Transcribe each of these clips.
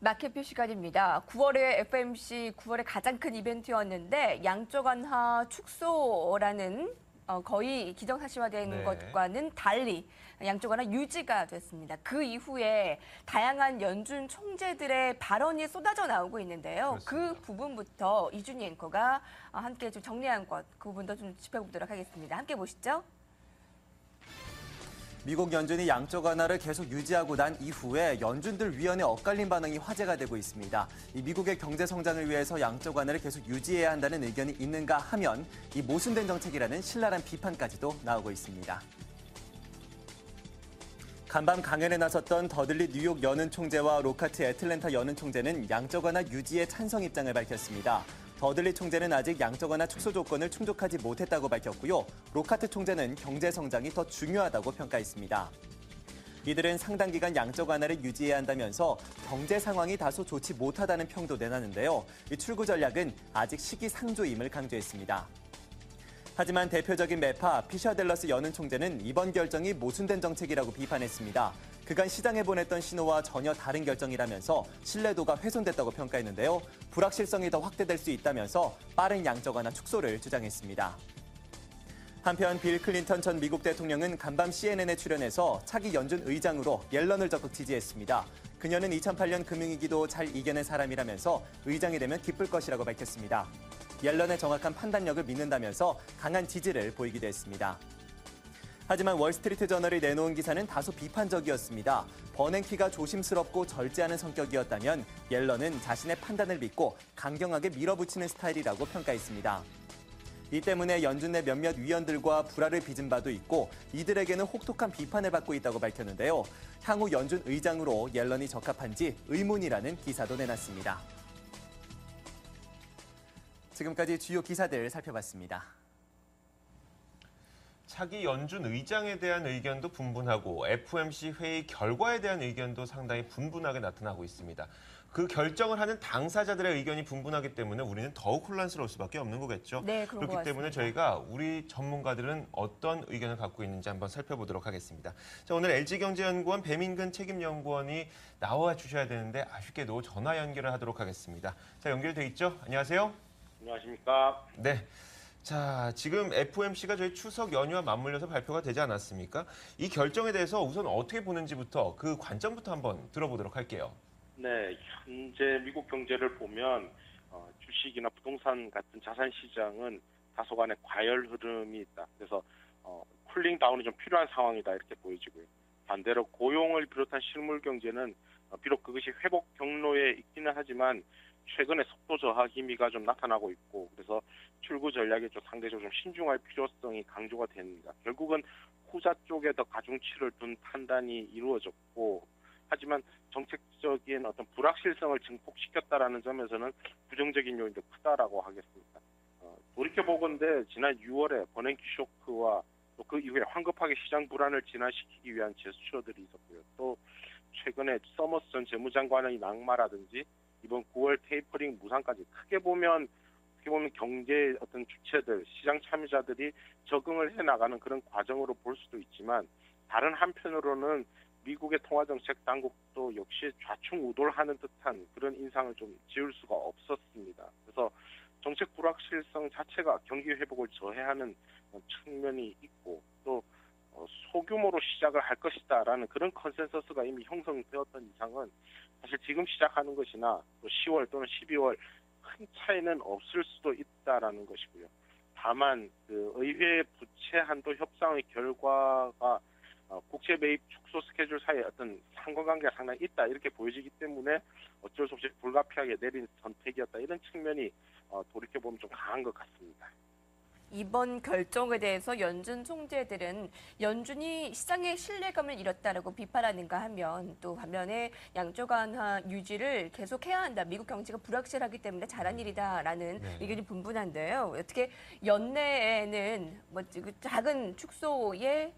마켓뷰 시간입니다. 9월에 FMC 9월의 가장 큰 이벤트였는데 양적 완화 축소라는 거의 기정사실화된 네. 것과는 달리 양적 완화 유지가 됐습니다. 그 이후에 다양한 연준 총재들의 발언이 쏟아져 나오고 있는데요. 그렇습니다. 그 부분부터 이준희 앵커가 함께 좀 정리한 것, 그 부분도 좀 짚어보도록 하겠습니다. 함께 보시죠. 미국 연준이 양적 완화를 계속 유지하고 난 이후에 연준들 위원회 엇갈린 반응이 화제가 되고 있습니다. 이 미국의 경제 성장을 위해서 양적 완화를 계속 유지해야 한다는 의견이 있는가 하면 이 모순된 정책이라는 신랄한 비판까지도 나오고 있습니다. 간밤 강연에 나섰던 더들리 뉴욕 연은 총재와 로카트 애틀랜타 연은 총재는 양적 완화 유지에 찬성 입장을 밝혔습니다. 더들리 총재는 아직 양적 완화 축소 조건을 충족하지 못했다고 밝혔고요. 로카트 총재는 경제 성장이 더 중요하다고 평가했습니다. 이들은 상당 기간 양적 완화를 유지해야 한다면서 경제 상황이 다소 좋지 못하다는 평도 내놨는데요. 이 출구 전략은 아직 시기상조임을 강조했습니다. 하지만 대표적인 매파 피셔델러스 연은 총재는 이번 결정이 모순된 정책이라고 비판했습니다. 그간 시장에 보냈던 신호와 전혀 다른 결정이라면서 신뢰도가 훼손됐다고 평가했는데요. 불확실성이 더 확대될 수 있다면서 빠른 양적 완화 축소를 주장했습니다. 한편 빌 클린턴 전 미국 대통령은 간밤 CNN에 출연해서 차기 연준 의장으로 옐런을 적극 지지했습니다. 그녀는 2008년 금융위기도 잘 이겨낸 사람이라면서 의장이 되면 기쁠 것이라고 밝혔습니다. 옐런의 정확한 판단력을 믿는다면서 강한 지지를 보이기도 했습니다. 하지만 월스트리트 저널이 내놓은 기사는 다소 비판적이었습니다. 버냉키가 조심스럽고 절제하는 성격이었다면 옐런은 자신의 판단을 믿고 강경하게 밀어붙이는 스타일이라고 평가했습니다. 이 때문에 연준 내 몇몇 위원들과 불화를 빚은 바도 있고 이들에게는 혹독한 비판을 받고 있다고 밝혔는데요. 향후 연준 의장으로 옐런이 적합한지 의문이라는 기사도 내놨습니다. 지금까지 주요 기사들 살펴봤습니다. 차기 연준 의장에 대한 의견도 분분하고 FOMC 회의 결과에 대한 의견도 상당히 분분하게 나타나고 있습니다. 그 결정을 하는 당사자들의 의견이 분분하기 때문에 우리는 더욱 혼란스러울 수밖에 없는 거겠죠. 네, 그런 것 그렇기 때문에 같습니다. 저희가 우리 전문가들은 어떤 의견을 갖고 있는지 한번 살펴보도록 하겠습니다. 자, 오늘 LG경제연구원 배민근 책임연구원이 나와 주셔야 되는데 아쉽게도 전화 연결을 하도록 하겠습니다. 자, 연결돼 있죠? 안녕하세요. 안녕하십니까. 네. 자, 지금 FOMC가 저희 추석 연휴와 맞물려서 발표가 되지 않았습니까? 이 결정에 대해서 우선 어떻게 보는지부터 그 관점부터 한번 들어보도록 할게요. 네, 현재 미국 경제를 보면 주식이나 부동산 같은 자산 시장은 다소간의 과열 흐름이 있다. 그래서 쿨링 다운이 좀 필요한 상황이다 이렇게 보여지고요. 반대로 고용을 비롯한 실물 경제는 비록 그것이 회복 경로에 있기는 하지만 최근에 속도 저하 기미가 좀 나타나고 있고 그래서 출구 전략에 좀 상대적으로 좀 신중할 필요성이 강조가 됩니다. 결국은 후자 쪽에 더 가중치를 둔 판단이 이루어졌고 하지만 정책적인 어떤 불확실성을 증폭시켰다라는 점에서는 부정적인 요인도 크다라고 하겠습니다. 돌이켜보건대 지난 6월에 버냉키 쇼크와 또 그 이후에 황급하게 시장 불안을 진화시키기 위한 제스처들이 있었고요. 또 최근에 서머스 전 재무장관의 낙마라든지 이번 9월 테이퍼링 무산까지 크게 보면 경제 어떤 주체들, 시장 참여자들이 적응을 해나가는 그런 과정으로 볼 수도 있지만 다른 한편으로는 미국의 통화정책 당국도 역시 좌충우돌하는 듯한 그런 인상을 좀 지울 수가 없었습니다. 그래서 정책 불확실성 자체가 경기 회복을 저해하는 측면이 있고 또 소규모로 시작을 할 것이다라는 그런 컨센서스가 이미 형성되었던 이상은 사실 지금 시작하는 것이나 또 10월 또는 12월 큰 차이는 없을 수도 있다라는 것이고요. 다만 그 의회 부채 한도 협상의 결과가 국채 매입 축소 스케줄 사이에 어떤 상관관계가 상당히 있다 이렇게 보여지기 때문에 어쩔 수 없이 불가피하게 내린 선택이었다 이런 측면이 돌이켜보면 좀 강한 것 같습니다. 이번 결정에 대해서 연준 총재들은 연준이 시장의 신뢰감을 잃었다라고 비판하는가 하면 또 반면에 양적 완화 유지를 계속해야 한다. 미국 경제가 불확실하기 때문에 잘한 일이다라는 의견이 분분한데요. 어떻게 연내에는 뭐 작은 축소의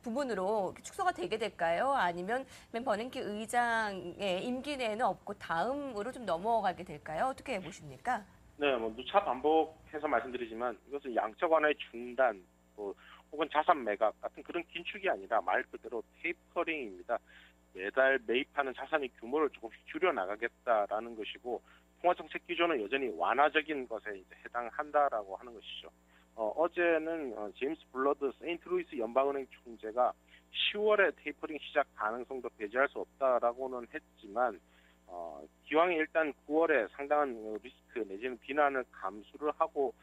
부분으로 축소가 되게 될까요? 아니면 맨 버냉키 의장의 임기 내에는 없고 다음으로 좀 넘어가게 될까요? 어떻게 보십니까? 네, 뭐 누차 반복해서 말씀드리지만 이것은 양적 완화의 중단, 혹은 자산 매각 같은 그런 긴축이 아니라 말 그대로 테이퍼링입니다. 매달 매입하는 자산의 규모를 조금씩 줄여 나가겠다라는 것이고 통화정책 기조는 여전히 완화적인 것에 이제 해당한다라고 하는 것이죠. 어제는 제임스 블러드 세인트루이스 연방은행 총재가 10월에 테이퍼링 시작 가능성도 배제할 수 없다라고는 했지만 기왕에 일단 9월에 상당한 리스크 내지는 비난을 감수를 하고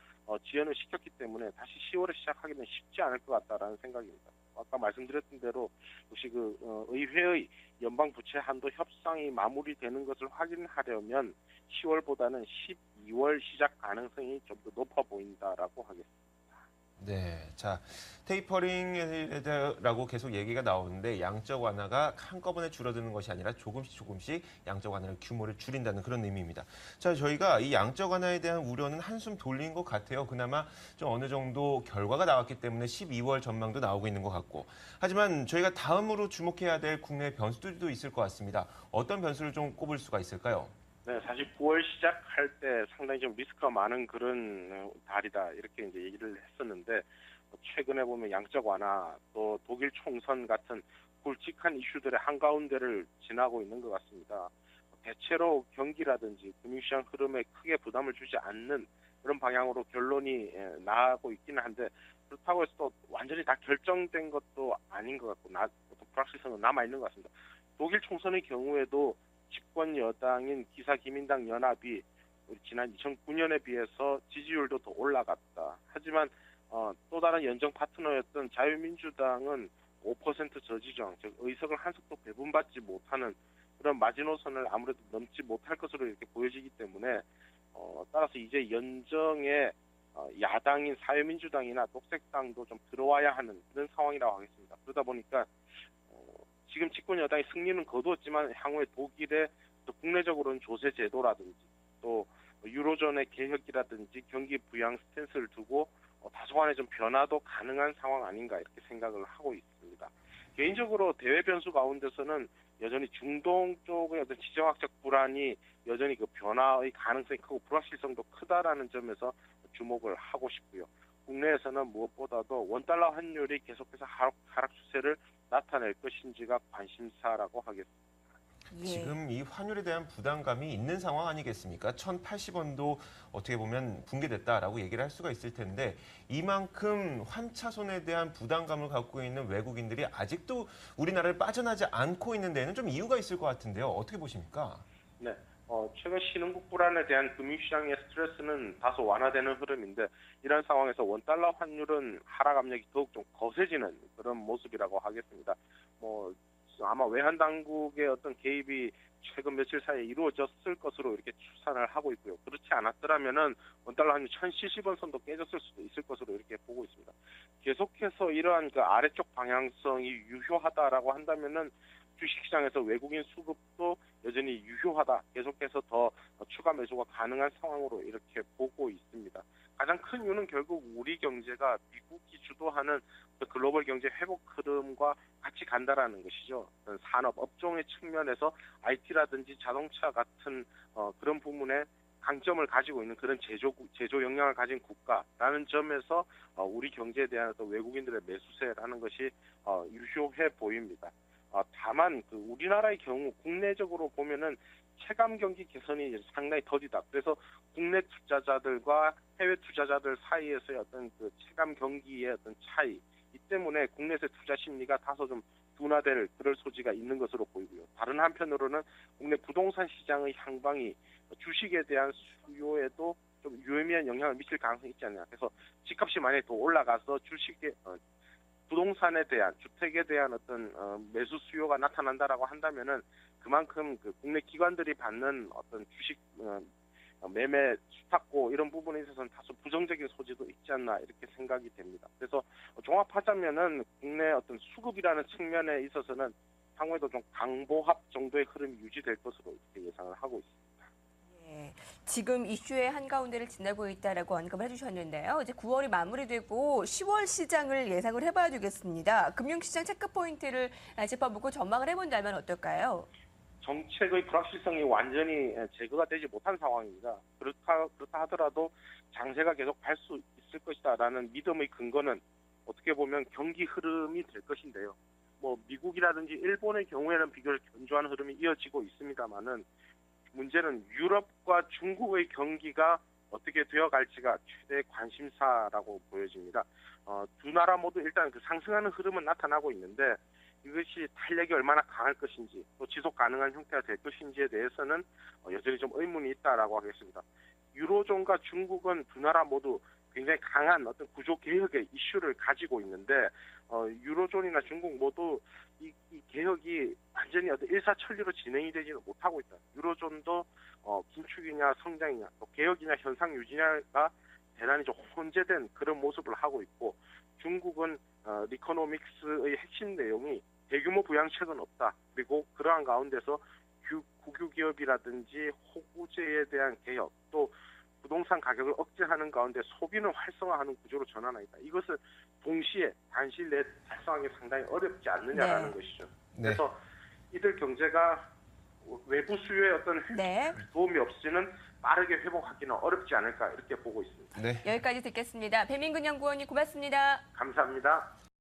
지연을 시켰기 때문에 다시 10월에 시작하기는 쉽지 않을 것 같다라는 생각입니다. 아까 말씀드렸던 대로 역시 의회의 연방 부채 한도 협상이 마무리되는 것을 확인하려면 10월보다는 12월 시작 가능성이 좀 더 높아 보인다라고 하겠습니다. 네, 자 테이퍼링이라고 계속 얘기가 나오는데 양적 완화가 한꺼번에 줄어드는 것이 아니라 조금씩 양적 완화의 규모를 줄인다는 그런 의미입니다. 자, 저희가 이 양적 완화에 대한 우려는 한숨 돌린 것 같아요. 그나마 좀 어느 정도 결과가 나왔기 때문에 12월 전망도 나오고 있는 것 같고. 하지만 저희가 다음으로 주목해야 될 국내 변수들도 있을 것 같습니다. 어떤 변수를 좀 꼽을 수가 있을까요? 네, 사실 9월 시작할 때 상당히 좀 리스크가 많은 그런 달이다 이렇게 이제 얘기를 했었는데 최근에 보면 양적 완화 또 독일 총선 같은 굵직한 이슈들의 한가운데를 지나고 있는 것 같습니다. 대체로 경기라든지 금융시장 흐름에 크게 부담을 주지 않는 그런 방향으로 결론이 나고 있기는 한데 그렇다고 해서 또 완전히 다 결정된 것도 아닌 것 같고 불확실성은 남아 있는 것 같습니다. 독일 총선의 경우에도 집권 여당인 기사기민당 연합이 지난 2009년에 비해서 지지율도 더 올라갔다. 하지만 또 다른 연정 파트너였던 자유민주당은 5% 저지정, 즉 의석을 한 석도 배분받지 못하는 그런 마지노선을 아무래도 넘지 못할 것으로 이렇게 보여지기 때문에 따라서 이제 연정에 야당인 사회민주당이나 녹색당도 좀 들어와야 하는 그런 상황이라고 하겠습니다. 그러다 보니까 지금 집권 여당이 승리는 거두었지만 향후에 독일의 또 국내적으로는 조세 제도라든지 또 유로존의 개혁이라든지 경기 부양 스탠스를 두고 다소간의 좀 변화도 가능한 상황 아닌가 이렇게 생각을 하고 있습니다. 개인적으로 대외 변수 가운데서는 여전히 중동 쪽의 어떤 지정학적 불안이 여전히 그 변화의 가능성이 크고 불확실성도 크다라는 점에서 주목을 하고 싶고요. 국내에서는 무엇보다도 원달러 환율이 계속해서 하락 추세를 나타낼 것인지가 관심사라고 하겠습니다. 예. 지금 이 환율에 대한 부담감이 있는 상황 아니겠습니까? 1,080원도 어떻게 보면 붕괴됐다라고 얘기를 할 수가 있을 텐데 이만큼 환차손에 대한 부담감을 갖고 있는 외국인들이 아직도 우리나라를 빠져나지 않고 있는 데에는 좀 이유가 있을 것 같은데요. 어떻게 보십니까? 네. 최근 신흥국 불안에 대한 금융시장의 스트레스는 다소 완화되는 흐름인데 이런 상황에서 원달러 환율은 하락 압력이 더욱 좀 거세지는 그런 모습이라고 하겠습니다. 아마 외환 당국의 어떤 개입이 최근 며칠 사이에 이루어졌을 것으로 이렇게 추산을 하고 있고요. 그렇지 않았더라면은 원달러 환율 1,070원 선도 깨졌을 수도 있을 것으로 이렇게 보고 있습니다. 계속해서 이러한 그 아래쪽 방향성이 유효하다라고 한다면은 주식시장에서 외국인 수급도 여전히 유효하다. 계속해서 더 추가 매수가 가능한 상황으로 이렇게 보고 있습니다. 가장 큰 이유는 결국 우리 경제가 미국이 주도하는 글로벌 경제 회복 흐름과 같이 간다라는 것이죠. 산업 업종의 측면에서 IT라든지 자동차 같은 그런 부분에 강점을 가지고 있는 그런 제조 역량을 가진 국가라는 점에서 우리 경제에 대한 또 외국인들의 매수세라는 것이 유효해 보입니다. 다만 우리나라의 경우 국내적으로 보면은 체감 경기 개선이 상당히 더디다. 그래서 국내 투자자들과 해외 투자자들 사이에서의 어떤 그 체감 경기의 어떤 차이, 이 때문에 국내에서 투자 심리가 다소 좀 둔화될 그럴 소지가 있는 것으로 보이고요. 다른 한편으로는 국내 부동산 시장의 향방이 주식에 대한 수요에도 좀 유의미한 영향을 미칠 가능성이 있지 않냐. 그래서 집값이 만약에 더 올라가서 주식에 부동산에 대한 주택에 대한 어떤 매수 수요가 나타난다라고 한다면은 그만큼 그 국내 기관들이 받는 어떤 주식 매매 수탁고 이런 부분에 있어서는 다소 부정적인 소지도 있지 않나 이렇게 생각이 됩니다. 그래서 종합하자면은 국내 어떤 수급이라는 측면에 있어서는 향후에도 좀 강보합 정도의 흐름이 유지될 것으로 이렇게 예상을 하고 있습니다. 예, 지금 이슈의 한가운데를 지나고 있다라고 언급을 해주셨는데요. 이제 9월이 마무리되고 10월 시장을 예상을 해봐야 되겠습니다. 금융시장 체크 포인트를 짚어보고 전망을 해본다면 어떨까요? 정책의 불확실성이 완전히 제거가 되지 못한 상황입니다. 그렇다 하더라도 장세가 계속 갈 수 있을 것이다라는 믿음의 근거는 어떻게 보면 경기 흐름이 될 것인데요. 뭐 미국이라든지 일본의 경우에는 비교적 견조한 흐름이 이어지고 있습니다만은 문제는 유럽과 중국의 경기가 어떻게 되어갈지가 최대 관심사라고 보여집니다. 두 나라 모두 일단 그 상승하는 흐름은 나타나고 있는데 이것이 탄력이 얼마나 강할 것인지 또 지속 가능한 형태가 될 것인지에 대해서는 여전히 좀 의문이 있다라고 하겠습니다. 유로존과 중국은 두 나라 모두 굉장히 강한 어떤 구조 개혁의 이슈를 가지고 있는데 유로존이나 중국 모두 이 개혁이 완전히 어떤 일사천리로 진행이 되지는 못하고 있다. 유로존도 긴축이냐 성장이냐 또 개혁이냐 현상 유지냐가 대단히 좀 혼재된 그런 모습을 하고 있고 중국은 리코노믹스의 핵심 내용이 대규모 부양책은 없다. 그리고 그러한 가운데서 국유 기업이라든지 호구제에 대한 개혁 또 부동산 가격을 억제하는 가운데 소비는 활성화하는 구조로 전환하겠다. 이것을 동시에 단시일 내에 달성하기 상당히 어렵지 않느냐라는 네. 것이죠. 네. 그래서 이들 경제가 외부 수요에 어떤 네. 도움이 없이는 빠르게 회복하기는 어렵지 않을까 이렇게 보고 있습니다. 네. 여기까지 듣겠습니다. 배민근 연구원님 고맙습니다. 감사합니다.